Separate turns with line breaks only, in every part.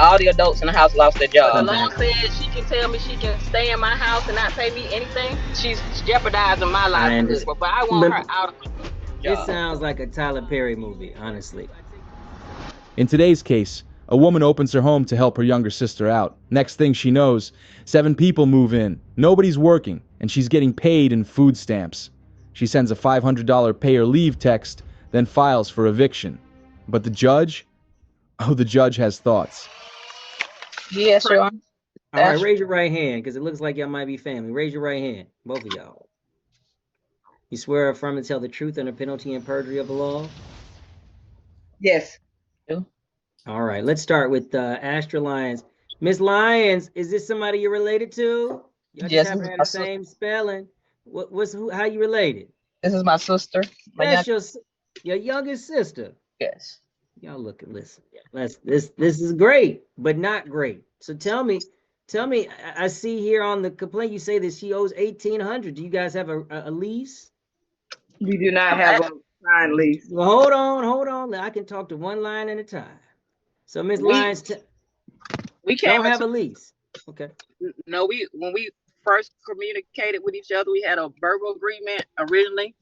all the adults in the house lost their
But the
job.
law says she can tell me she can stay in my house and not pay me anything. She's jeopardizing my
I
livelihood.
understand.
But I want her
But
out of my
it
job.
sounds like a Tyler Perry movie, honestly.
In today's case, a woman opens her home to help her younger sister out. Next thing she knows, 7 people move in. Nobody's working, and she's getting paid in food stamps. She sends a $500 pay or leave text, then files for eviction. But the judge? Oh, the judge has thoughts.
Yes, sure.
All right, raise your right hand because it looks like y'all might be family. Raise your right hand, both of y'all. You swear or affirm to tell the truth under penalty and perjury of the law?
Yes.
All right, let's start with Astra Lyons. Miss Lyons, is this somebody you're related to? Y'all just
Yes,
happen to have the same spelling. How you related?
this is my sister.
That's your youngest sister.
Yes.
Y'all listen. This is great, but not great. So tell me, I see here on the complaint you say that she owes $1,800. Do you guys have a lease?
We do not have a signed lease.
Well, hold on. I can talk to one line at a time. So Ms. Lyons
We came
don't have
into
a lease. Okay.
no, when we first communicated with each other, we had a verbal agreement originally,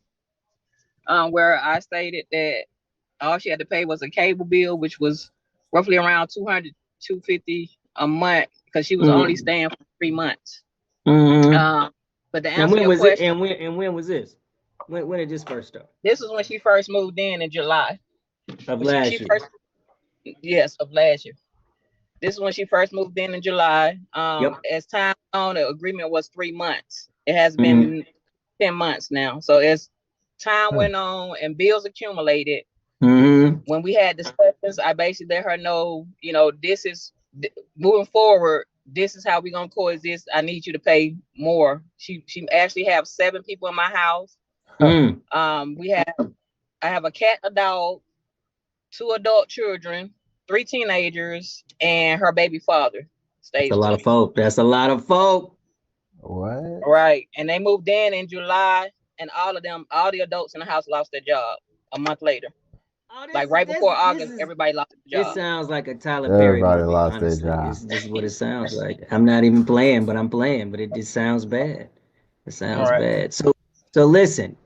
where I stated that all she had to pay was a cable bill, which was roughly around 200, 250 a month, because she was only staying for 3 months.
Mm-hmm.
But to
And
answer
when
your
was it?
question,
And when was this? When did this first start?
this was when she first moved in July.
Of last year.
Yes, of last year. This is when she first moved in July.
Yep.
As time on, the agreement was 3 months. It has been 10 months now. So as time went on and bills accumulated, when we had discussions, I basically let her know, this is moving forward. This is how we're gonna coexist. I need you to pay more. She actually have 7 people in my house. I have a cat, a dog, 2 adult children, 3 teenagers, and her baby father stays.
That's a lot of folk. That's a lot of folk.
What?
Right. And they moved in July, and all the adults in the house lost their job a month later. Like right before August, everybody lost their job.
It sounds like a Tyler Perry
Everybody
movie,
lost their
honestly.
job.
This is what it sounds like. I'm not even playing, but I'm playing, but it just sounds bad. It sounds bad. So listen,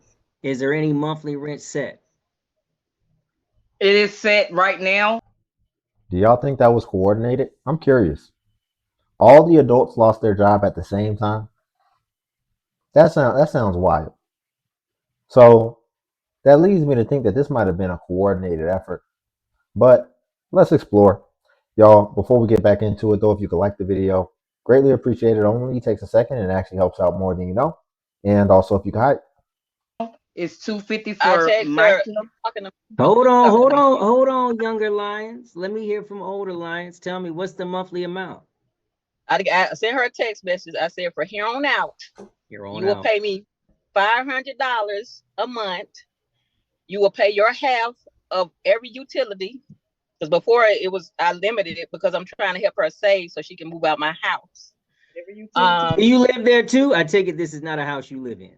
is there any monthly rent set?
It is set right now.
Do y'all think that was coordinated? I'm curious. All the adults lost their job at the same time. That sounds wild. So that leads me to think that this might have been a coordinated effort. But let's explore. Y'all, before we get back into it though, if you could like the video, greatly appreciate it. Only takes a second and it actually helps out more than you know. And also if you could hype.
It's $250 for my
Hold on, younger lions. Let me hear from older lions. Tell me, what's the monthly amount?
I sent her a text message. I said, for here on out, you will pay me $500 a month. You will pay your half of every utility. Because before I limited it because I'm trying to help her save so she can move out my house.
Do you live there too? I take it this is not a house you live in.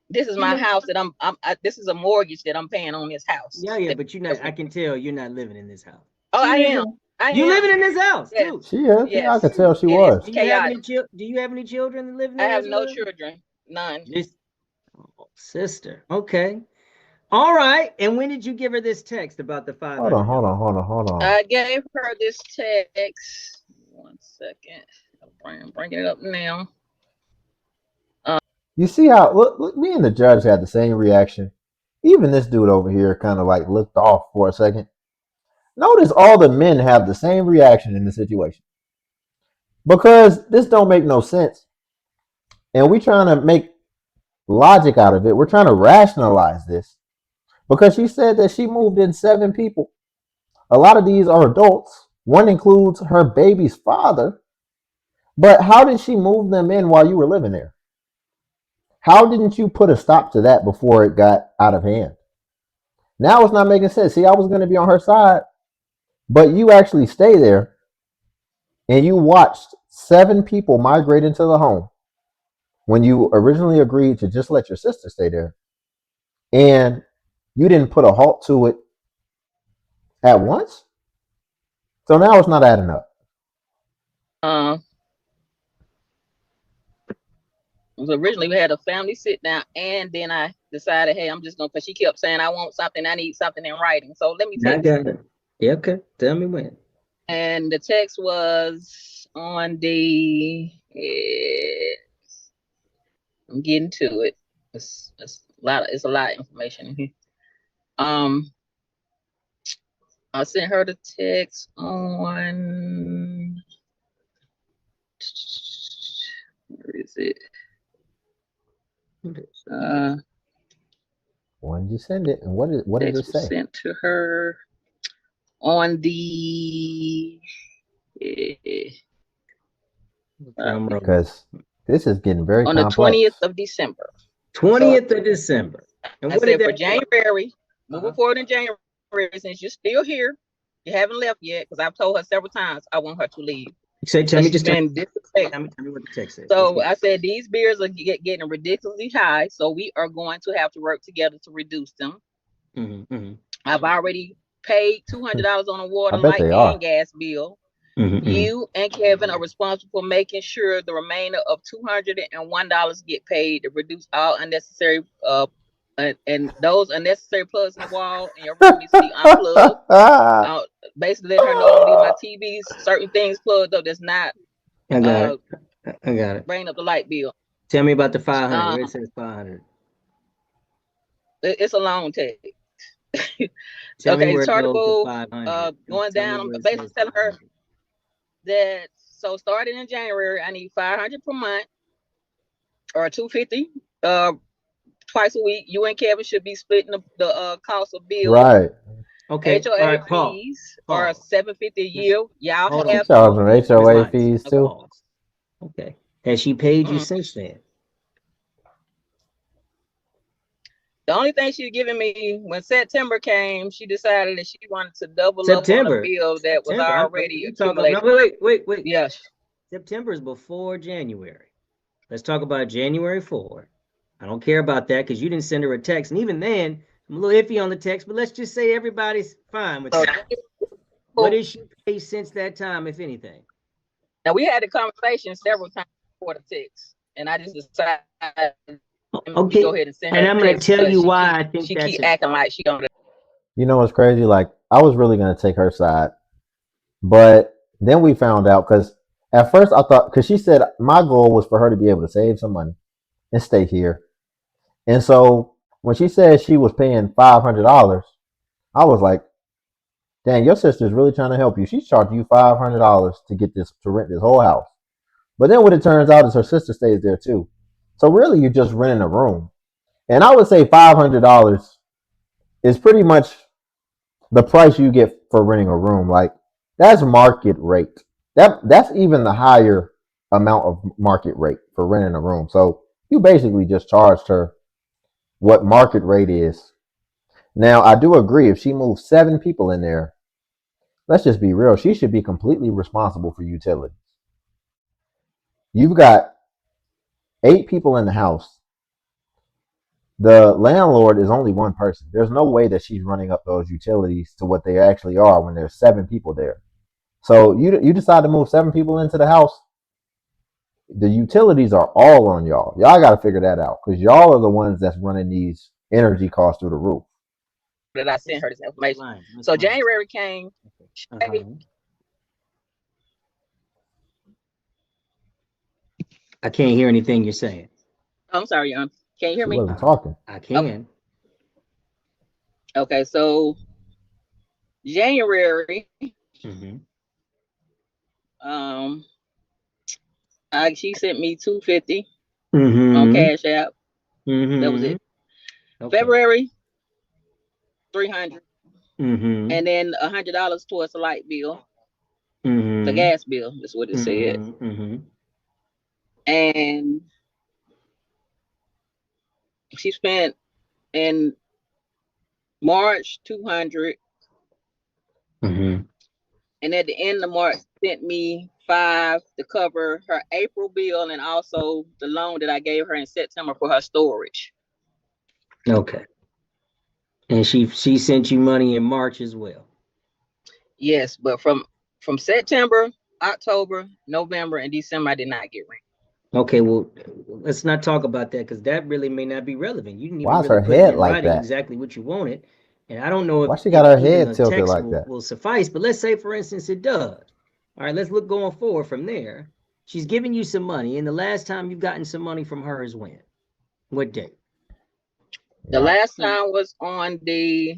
This is my house that this is a mortgage that I'm paying on this house.
Yeah, but I can tell you're not living in this house.
Oh, I am.
You living in this house too?
She is. Yes. Yeah, I could tell she was.
Do you have any children that live in there?
I have no children. None.
Sister. Okay. All right. And when did you give her this text about the $500?
Hold on.
I gave her this text. 1 second. I'm bringing it up now.
You see how look, me and the judge had the same reaction. Even this dude over here kind of like looked off for a second. Notice all the men have the same reaction in the situation. Because this don't make no sense. And we trying to make logic out of it. We're trying to rationalize this. Because she said that she moved in 7 people. A lot of these are adults. One includes her baby's father. But how did she move them in while you were living there? How didn't you put a stop to that before it got out of hand? Now it's not making sense. See, I was going to be on her side, but you actually stay there and you watched 7 people migrate into the home when you originally agreed to just let your sister stay there. And you didn't put a halt to it at once. So now it's not adding up.
Originally we had a family sit down, and then I decided, hey, I'm just gonna, because she kept saying I want something, I need something in writing. So let me text.
I got it. Yeah, okay. Tell me when.
And the text was on the. I'm getting to it. It's a lot. It's a lot of information in here. I sent her the text on. Where is it?
When did you send it, and what did it say?
Sent to her on the.
Because this is getting very
on
complex.
the 20th of December.
20th of December.
And I said for January, moving forward in January, since you're still here, you haven't left yet, because I've told her several times I want her to leave.
Tell me what
the
text says.
So I said these beers are getting ridiculously high, so we are going to have to work together to reduce them. I've already paid $200 on a water, light, and gas bill. You and Kevin are responsible for making sure the remainder of $201 get paid to reduce all unnecessary and those unnecessary plugs in the wall in your room needs to be unplugged. Basically let her know I'm leaving my TVs, certain things plugged up that's not
I got it.
Bring up the light bill.
Tell me about the 500. Where it says 500.
It's a long text.
Tell me where chartable, it goes to 500.
Going down, I'm basically telling her that, so starting in January, I need $500 per month or $250 twice a week. You and Kevin should be splitting the cost of bills.
Right.
Okay.
HOA fees are $750 a year. Y'all have
charging HOA fees too.
Okay. Has she paid you since then?
The only thing she's giving me, when September came, she decided that she wanted to double up on a bill that was already accumulated.
Wait.
Yes.
September is before January. Let's talk about January 4. I don't care about that because you didn't send her a text. And even then, I'm a little iffy on the text, but let's just say everybody's fine with that. What has she paid since that time, if anything?
Now, we had a conversation several times before the text, and I just decided
okay. Go ahead and send her. And I'm going to tell you why I think
she keep acting like she don't.
You know what's crazy? Like, I was really going to take her side, but then we found out, because at first I thought, because she said my goal was for her to be able to save some money and stay here. And so when she said she was paying $500, I was like, dang, your sister's really trying to help you. She's charging you $500 to get this, to rent this whole house. But then what it turns out is her sister stays there too. So really you're just renting a room. And I would say $500 is pretty much the price you get for renting a room. Like, that's market rate. That's even the higher amount of market rate for renting a room. So you basically just charged her what market rate is. Now, I do agree, if she moves 7 people in there, let's just be real, she should be completely responsible for utilities. You've got 8 people in the house. The landlord is only one person. There's no way that she's running up those utilities to what they actually are when there's 7 people there. So you decide to move 7 people into the house, the utilities are all on y'all. Y'all got to figure that out, because y'all are the ones that's running these energy costs through the roof.
That I sent her this information. So January came.
I can't hear anything you're saying.
I'm sorry, Can you hear me?
She wasn't talking.
I can.
Okay, so January. She sent me $250 on Cash App. That was it. Okay. February, $300, and then $100 towards the light bill, the gas bill. That's what it said. And she spent in March $200, and at the end of March sent me $5 to cover her April bill and also the loan that I gave her in September for her storage.
Okay. And she sent you money in March as well.
Yes, but from September October, November, and December I did not get rent.
Okay, well, let's not talk about that because that really may not be relevant. You didn't even
Why is
really
her
put it
head
in
like
writing
that?
exactly what you wanted. And I don't know
Why
if,
she got her
even
head
a
tilted
text
like that?
will suffice, but let's say, for instance, it does. All right, let's look going forward from there. She's giving you some money, and the last time you've gotten some money from her is when? What date?
The last time was on the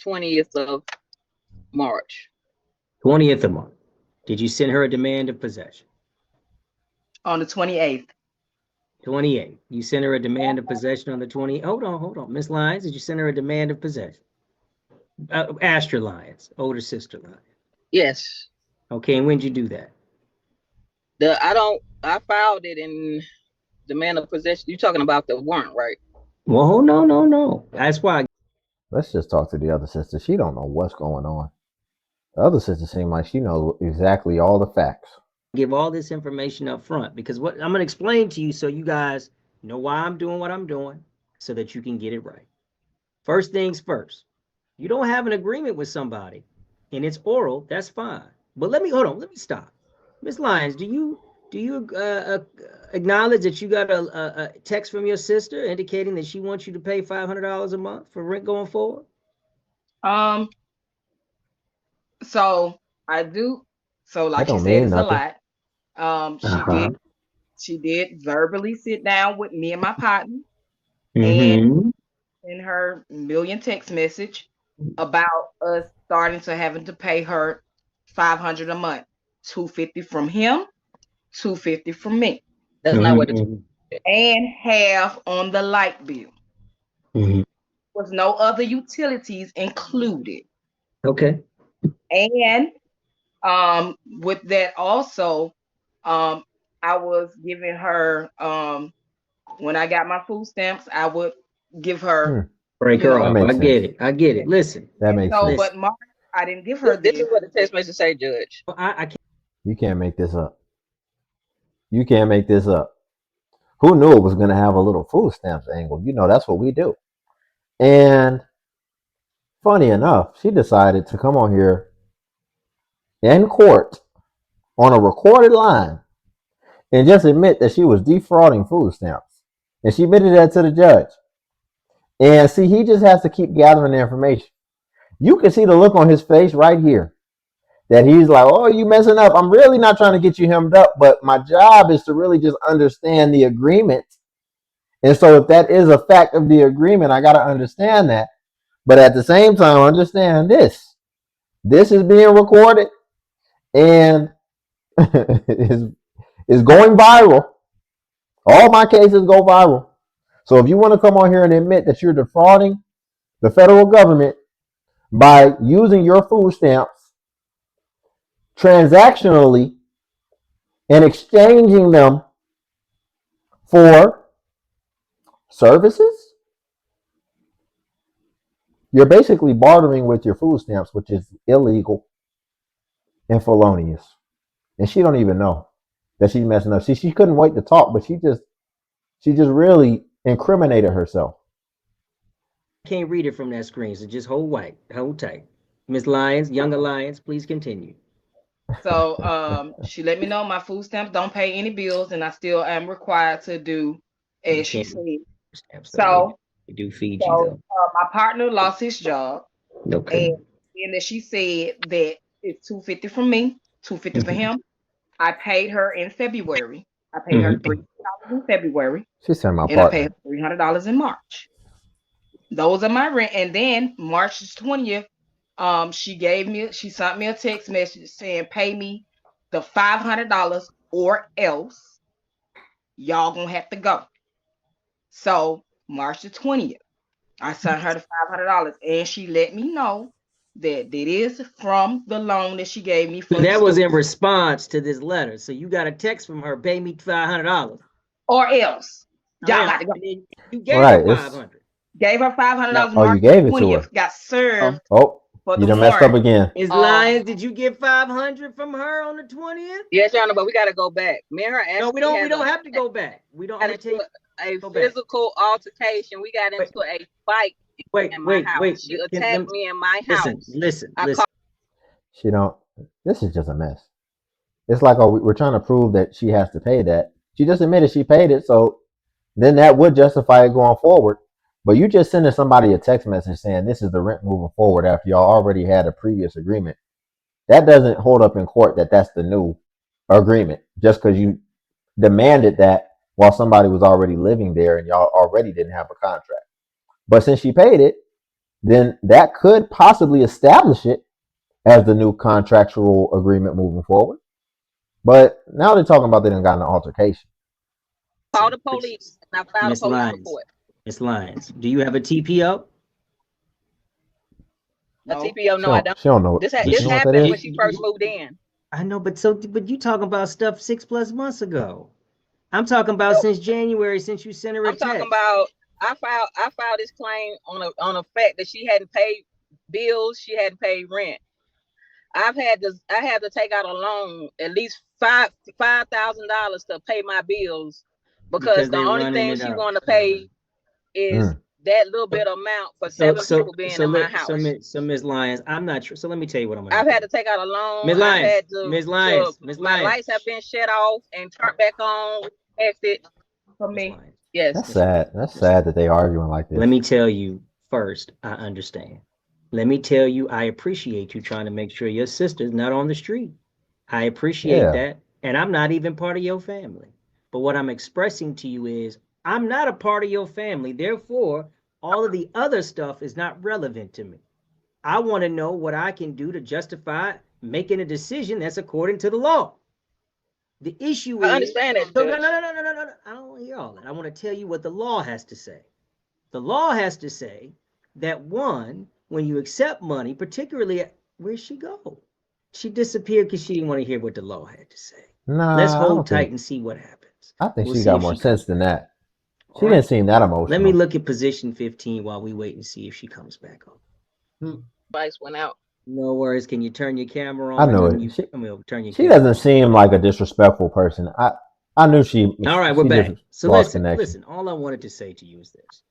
20th of March.
20th of March. Did you send her a demand of possession?
On the 28th.
28th. You sent her a demand of possession on the 20th. Hold on. Miss Lyons, did you send her a demand of possession? Astra Lyons, older sister Lyons.
Yes.
Okay, and when did you do that?
I filed it in demand of possession. You're talking about the warrant, right?
Well, no. That's why.
Let's just talk to the other sister. She don't know what's going on. The other sister seems like she knows exactly all the facts.
Give all this information up front because what I'm going to explain to you so you guys know why I'm doing what I'm doing so that you can get it right. First things first, you don't have an agreement with somebody and it's oral, that's fine. But let me stop. Miss Lyons, do you acknowledge that you got a text from your sister indicating that she wants you to pay $500 a month for rent going forward?
So I do. So like she
don't
said,
mean
it's
nothing.
a lot. She did verbally sit down with me and my partner and send her million text message about us starting to having to pay her $500 a month, $250 from him, $250 from me,
That's not what
and half on the light bill. Was no other utilities included.
Okay.
And with that also, I was giving her when I got my food stamps, I would give her
break her off. I get it. Listen.
That makes sense.
But Mark, I didn't give her
this is what the text message say, Judge.
I can't.
You can't make this up. You can't make this up. Who knew it was going to have a little food stamps angle? You know, that's what we do. And funny enough, she decided to come on here in court on a recorded line and just admit that she was defrauding food stamps. And she admitted that to the judge. And see, he just has to keep gathering the information. You can see the look on his face right here that he's like, oh, you messing up. I'm really not trying to get you hemmed up, but my job is to really just understand the agreement. And so if that is a fact of the agreement, I got to understand that. But at the same time, understand this. This is being recorded and is going viral. All my cases go viral. So if you want to come on here and admit that you're defrauding the federal government by using your food stamps transactionally and exchanging them for services, you're basically bartering with your food stamps, which is illegal and felonious. And she don't even know that she's messing up. See, she couldn't wait to talk, but she just really incriminated herself.
Can't read it from that screen, so just hold tight. Miss Lyons, Young Alliance, please continue.
So she let me know my food stamps don't pay any bills, and I still am required to do as she said. So
we do feed you though.
My partner lost his job.
Okay.
And then she said that it's $250 from me, $250 for him. I paid her in February. I paid her $300 in February.
She said my
and
partner.
I paid her $300 in March. Those are my rent. And then March 20th, she sent me a text message saying, pay me the $500 or else y'all gonna have to go. So March 20th, I sent her the $500 and she let me know that it is from the loan that she gave me for
that was in response to this letter. So you got a text from her, pay me $500.
Or else. Y'all got to go.
You gave her $500.
Gave her $500.
Oh, you gave it to her.
Got served.
Oh, you done messed up again.
Ms. Lyons, did you get $500 from her on the 20th?
Yes, Your Honor, but we got to go back. Me and her actually
we don't have to go back. We don't have to take
a physical altercation. We got into a fight in my house. She attacked me in my house.
Listen.
She don't. This is just a mess. It's like, oh, we're trying to prove that she has to pay that. She just admitted she paid it, so then that would justify it going forward. But you just sending somebody a text message saying this is the rent moving forward after y'all already had a previous agreement. That doesn't hold up in court that that's the new agreement just because you demanded that while somebody was already living there and y'all already didn't have a contract. But since she paid it, then that could possibly establish it as the new contractual agreement moving forward. But now they're talking about they done got an altercation.
Call the police, and I filed a
Miss
police
Lyons,
report.
Miss Lyons, do you have a TPO?
A
No.
TPO? No, I don't.
She don't know.
This
You know what that
happened when
is?
she first moved in.
I know, but you talking about stuff 6+ months ago. I'm talking about
No,
since January, since you sent her a
I'm talking
text.
about I filed this claim on a fact that she hadn't paid bills, she hadn't paid rent. I had to take out a loan at least $5,000 to pay my bills because the
they
only
running
thing
it
she
up.
want to pay is that little bit amount for
So
7 people being in my house.
Miss Lyons, I'm not sure. So let me tell you what I'm gonna
I've
do.
had to take out a loan.
Miss
I've
Lyons,
had to
Miss Lyons,
my lights have been shut off and turned back on, exit.
For
Miss
me.
Lyons.
Yes.
That's sad. That's sad that they arguing like this.
Let me tell you first, I understand. Let me tell you, I appreciate you trying to make sure your sister's not on the street. I appreciate
Yeah.
that. And I'm not even part of your family. But what I'm expressing to you is I'm not a part of your family. Therefore, all of the other stuff is not relevant to me. I want to know what I can do to justify making a decision that's according to the law. The issue
I
is
understand that,
no,
Judge.
no. I don't want to hear all that. I want to tell you what the law has to say. The law has to say that one, when you accept money, particularly where'd she go? She disappeared because she didn't want to hear what the law had to say. Let's
Nah, I
hold
don't
tight
think.
and see what happens.
I think
We'll
she
see
got
if
more
she comes.
sense than that.
All
She
right.
didn't seem that
Let me
emotional.
look at position 15 while we wait and see if she comes back up.
Lights went out.
No worries. Can you turn your camera
I
on?
know
Can
it.
you? I'm gonna turn your
She
camera.
doesn't seem like a disrespectful person. I knew she.
All right, we're
She
back.
just
So
lost connection.
listen. All I wanted to say to you is this: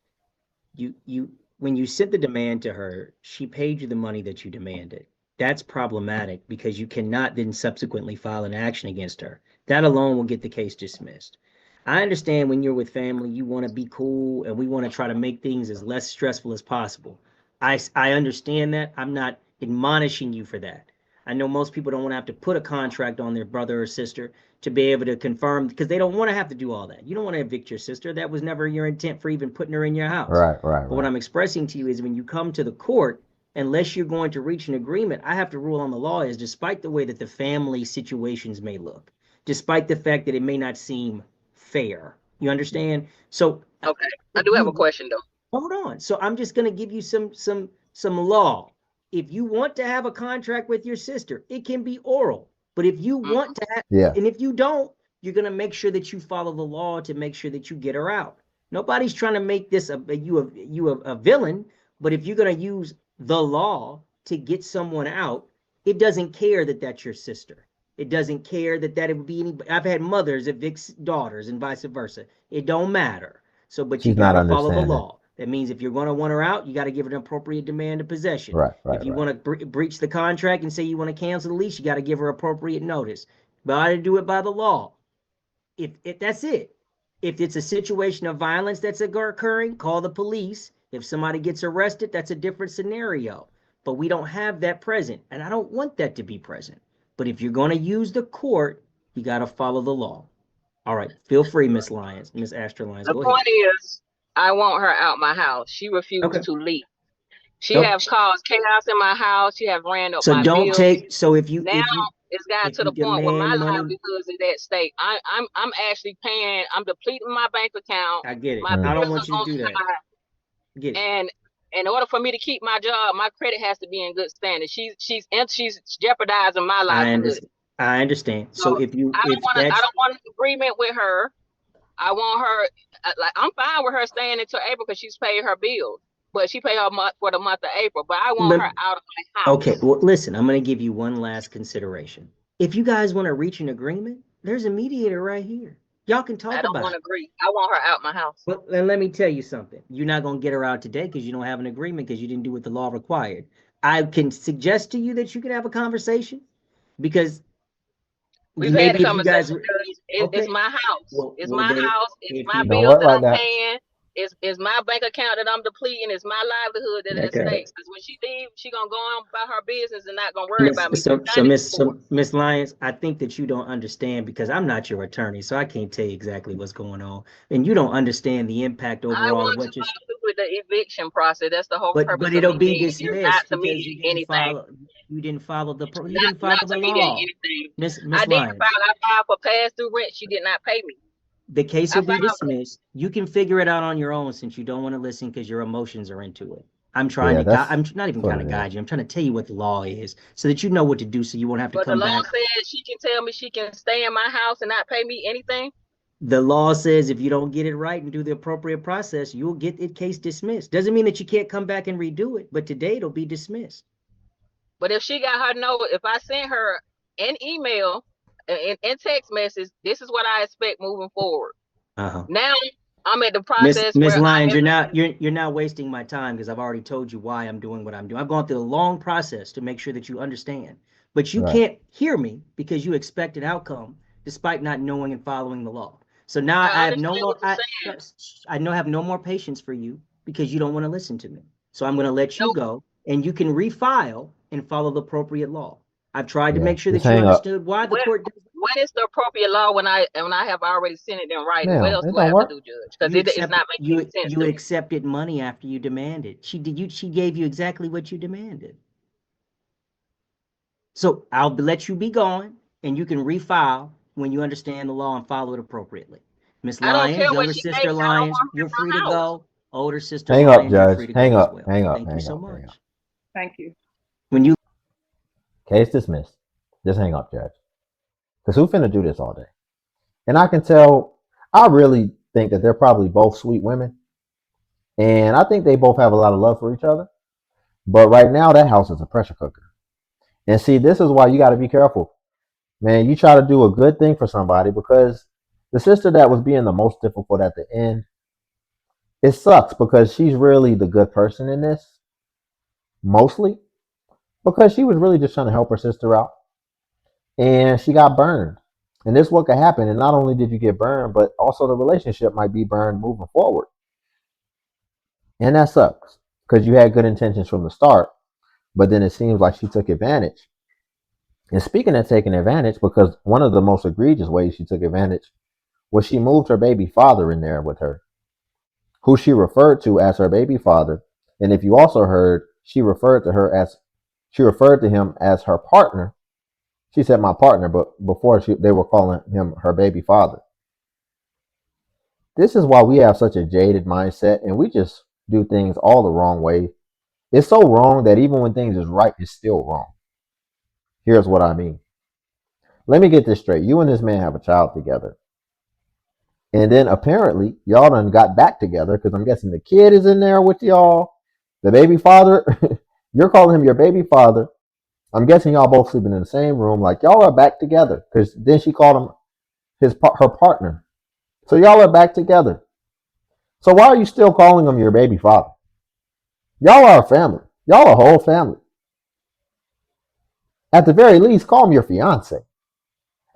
you when you sent the demand to her, she paid you the money that you demanded. That's problematic because you cannot then subsequently file an action against her. That alone will get the case dismissed. I understand when you're with family, you want to be cool and we want to try to make things as less stressful as possible. I understand that. I'm not admonishing you for that. I know most people don't want to have to put a contract on their brother or sister to be able to confirm because they don't want to have to do all that. You don't want to evict your sister. That was never your intent for even putting her in your house.
Right.
But what I'm expressing to you is when you come to the court, unless you're going to reach an agreement, I have to rule on the law is despite the way that the family situations may look, despite the fact that it may not seem fair. You understand? So
Okay. I do have a question though.
hold on. So I'm just going to give you some law. If you want to have a contract with your sister, it can be oral. But if you want to have, and if you don't, you're going to make sure that you follow the law to make sure that you get her out. Nobody's trying to make this a villain, but if you're going to use the law to get someone out, it doesn't care that that's your sister. It doesn't care that it would be any. I've had mothers evict daughters and vice versa. It don't matter. So, but you got to follow the law. That means if you're going to want her out, you got to give her an appropriate demand of possession.
Right.
If you want to breach the contract and say you want to cancel the lease, you got to give her appropriate notice. But I do it by the law. If that's it. If it's a situation of violence that's occurring, call the police. If somebody gets arrested, that's a different scenario. But we don't have that present, and I don't want that to be present. But if you're going to use the court, you got to follow the law. All right, feel free, Miss Lyons, Miss Astor Lyons.
The
Go ahead.
point is, I want her out my house. She refused to leave. She have caused chaos in my house. She have ran up my bills.
So if you
now it's gotten to the point where my livelihoods is at stake. I'm actually paying. I'm depleting my bank account.
I get it.
My
I don't
bills
want you
are
to do that.
high.
Get it.
And in order for me to keep my job, my credit has to be in good standing. She's jeopardizing my livelihood.
I understand. So if
I don't want an agreement with her. I want her, like, I'm fine with her staying until April because she's paid her bills, but she paid her for the month of April. But I want her out of my house.
Okay, well, listen, I'm going to give you one last consideration. If you guys want to reach an agreement, there's a mediator right here. Y'all can talk about it. I don't
want to agree. I want her out my house.
Well, then let me tell you something. You're not going to get her out today because you don't have an agreement because you didn't do what the law required. I can suggest to you that you can have a conversation because
We've had a
Maybe if you
conversation.
guys were
It's
okay.
my house.
Well,
It's
well
my
then,
house. It's
if
my
you
Don't
bills
work
that
like
I'm
that.
paying. It's my bank account that I'm depleting. It's my livelihood that is at stake. Because when she leaves, she gonna go on about her business and not gonna worry about me.
Miss Lyons, I think that you don't understand because I'm not your attorney, so I can't tell you exactly what's going on, and you don't understand the impact
I
overall of
want to
what you're.
follow through with the eviction process. That's the whole
But
purpose of
it'll
me
be
being here, not
dismissed
to
because
mediate anything.
you didn't follow you
Not
didn't follow
to
the
mediate
law,
anything.
Miss
I did
Lyons.
file. I filed for past due rent. She did not pay me.
The case
I
will be
filed.
dismissed. You can figure it out on your own since you don't want to listen because your emotions are into it. I'm trying
Yeah,
to guide.
that's
I'm not even
what
trying
it
to
is.
guide you. I'm trying to tell you what the law is so that you know what to do, so you won't have to
But the
come
law
back.
says she can tell me she can stay in my house and not pay me anything.
The law says if you don't get it right and do the appropriate process, you'll get the case dismissed. Doesn't mean that you can't come back and redo it, but today it'll be dismissed.
But if she got her note, if I sent her an email and text message, this is what I expect moving forward. Now I'm at the process
Miss
where
Lyons, you're now wasting my time because I've already told you why I'm doing what I'm doing. I've gone through a long process to make sure that you understand. But you
Right.
can't hear me because you expect an outcome despite not knowing and following the law. So now
I
I have no
understand
more
what you're saying.
I know I have no more patience for you because you don't want to listen to me. So I'm going to let you
Nope.
go and you can refile and follow the appropriate law. I've tried to
Yeah,
make sure
just
that you
hang up.
understood why the court does.
What is the appropriate law when I have already sent it in writing? What
Now,
else
it
do I
don't
have to
work.
do, Judge? Because it's not making any sense
You
to me.
accepted money after you demanded. She gave you exactly what you demanded. So I'll let you be gone and you can refile when you understand the law and follow it appropriately. Miss
I don't care
Lyons,
what
younger
she gave
sister
me. I don't
Lyons,
want her
you're
in
free to
my house.
go. Older sister
Hang up,
Lyons, you're
Judge.
free to
Hang
go as
up.
well.
Hang up.
Thank you
Hang
so
up. Hang up.
much.
Thank you.
When you
Case dismissed. Just hang up, Judge. Because who finna do this all day? And I can tell, I really think that they're probably both sweet women. And I think they both have a lot of love for each other. But right now, that house is a pressure cooker. And see, this is why you got to be careful. Man, you try to do a good thing for somebody because the sister that was being the most difficult at the end, it sucks because she's really the good person in this, mostly because she was really just trying to help her sister out. And she got burned. And this is what could happen. And not only did you get burned, but also the relationship might be burned moving forward. And that sucks because you had good intentions from the start, but then it seems like she took advantage. And speaking of taking advantage, because one of the most egregious ways she took advantage was she moved her baby father in there with her, who she referred to as her baby father. And if you also heard, she referred to him as her partner. She said my partner, but before they were calling him her baby father. This is why we have such a jaded mindset and we just do things all the wrong way. It's so wrong that even when things is right, it's still wrong. Here's what I mean. Let me get this straight. You and this man have a child together. And then apparently y'all done got back together because I'm guessing the kid is in there with y'all. The baby father, you're calling him your baby father. I'm guessing y'all both sleeping in the same room. Like y'all are back together because then she called him her partner. So y'all are back together. So why are you still calling him your baby father? Y'all are a family. Y'all a whole family. At the very least, call him your fiance.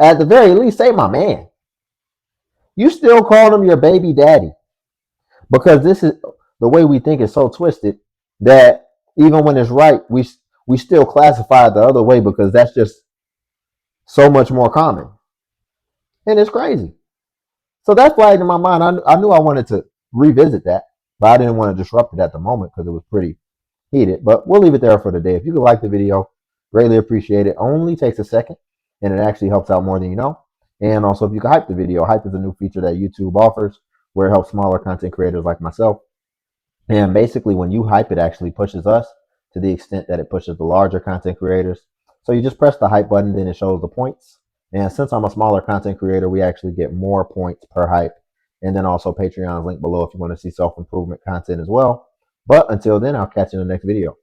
At the very least, say my man. You still call him your baby daddy because this is the way we think is so twisted that even when it's right, we still classify it the other way because that's just so much more common, and it's crazy. So that's why in my mind, I knew I wanted to revisit that, but I didn't want to disrupt it at the moment because it was pretty heated. But we'll leave it there for today. If you could like the video, greatly appreciate it. Only takes a second, and it actually helps out more than you know. And also, if you could hype the video, hype is a new feature that YouTube offers where it helps smaller content creators like myself. And basically, when you hype, it actually pushes us to the extent that it pushes the larger content creators. So you just press the hype button, then it shows the points. And since I'm a smaller content creator, we actually get more points per hype. And then also Patreon's link below if you want to see self-improvement content as well. But until then, I'll catch you in the next video.